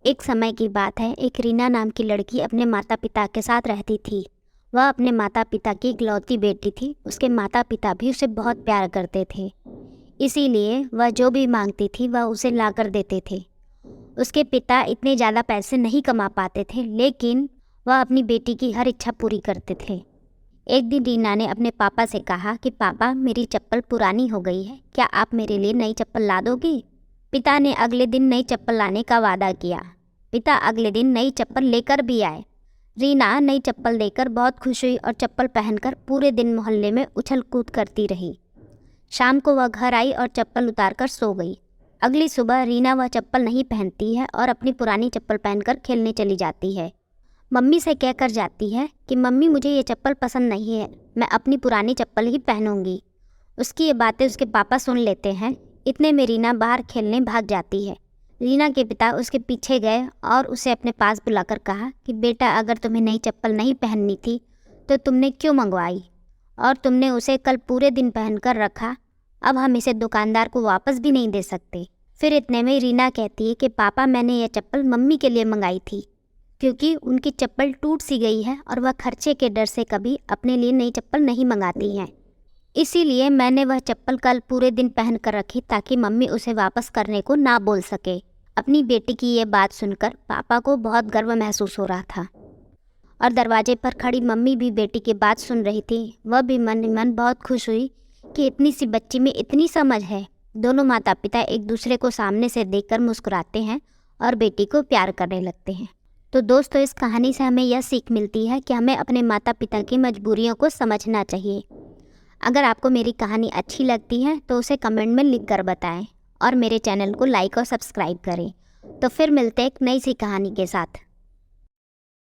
एक समय की बात है, एक रीना नाम की लड़की अपने माता पिता के साथ रहती थी। वह अपने माता पिता की इकलौती बेटी थी। उसके माता पिता भी उसे बहुत प्यार करते थे, इसीलिए वह जो भी मांगती थी वह उसे ला कर देते थे। उसके पिता इतने ज़्यादा पैसे नहीं कमा पाते थे, लेकिन वह अपनी बेटी की हर इच्छा पूरी करते थे। एक दिन रीना ने अपने पापा से कहा कि पापा, मेरी चप्पल पुरानी हो गई है, क्या आप मेरे लिए नई चप्पल ला दोगे? पिता ने अगले दिन नई चप्पल लाने का वादा किया। पिता अगले दिन नई चप्पल लेकर भी आए। रीना नई चप्पल देकर बहुत खुश हुई और चप्पल पहनकर पूरे दिन मोहल्ले में उछल कूद करती रही। शाम को वह घर आई और चप्पल उतारकर सो गई। अगली सुबह रीना वह चप्पल नहीं पहनती है और अपनी पुरानी चप्पल पहनकर खेलने चली जाती है। मम्मी से कहकर जाती है कि मम्मी, मुझे ये चप्पल पसंद नहीं है, मैं अपनी पुरानी चप्पल ही पहनूंगी। उसकी ये बातें उसके पापा सुन लेते हैं। इतने में रीना बाहर खेलने भाग जाती है। रीना के पिता उसके पीछे गए और उसे अपने पास बुलाकर कहा कि बेटा, अगर तुम्हें नई चप्पल नहीं पहननी थी तो तुमने क्यों मंगवाई, और तुमने उसे कल पूरे दिन पहनकर रखा। अब हम इसे दुकानदार को वापस भी नहीं दे सकते। फिर इतने में रीना कहती है कि पापा, मैंने यह चप्पल मम्मी के लिए मंगाई थी, क्योंकि उनकी चप्पल टूट सी गई है और वह खर्चे के डर से कभी अपने लिए नई चप्पल नहीं मंगाती हैं। इसीलिए मैंने वह चप्पल कल पूरे दिन पहन कर रखी ताकि मम्मी उसे वापस करने को ना बोल सके। अपनी बेटी की ये बात सुनकर पापा को बहुत गर्व महसूस हो रहा था और दरवाजे पर खड़ी मम्मी भी बेटी की बात सुन रही थी। वह भी मन ही मन बहुत खुश हुई कि इतनी सी बच्ची में इतनी समझ है। दोनों माता पिता एक दूसरे को सामने से देखकर मुस्कुराते हैं और बेटी को प्यार करने लगते हैं। तो दोस्तों, इस कहानी से हमें यह सीख मिलती है कि हमें अपने माता पिता की मजबूरियों को समझना चाहिए। अगर आपको मेरी कहानी अच्छी लगती है तो उसे कमेंट में लिख कर बताएं और मेरे चैनल को लाइक और सब्सक्राइब करें। तो फिर मिलते हैं एक नई सी कहानी के साथ।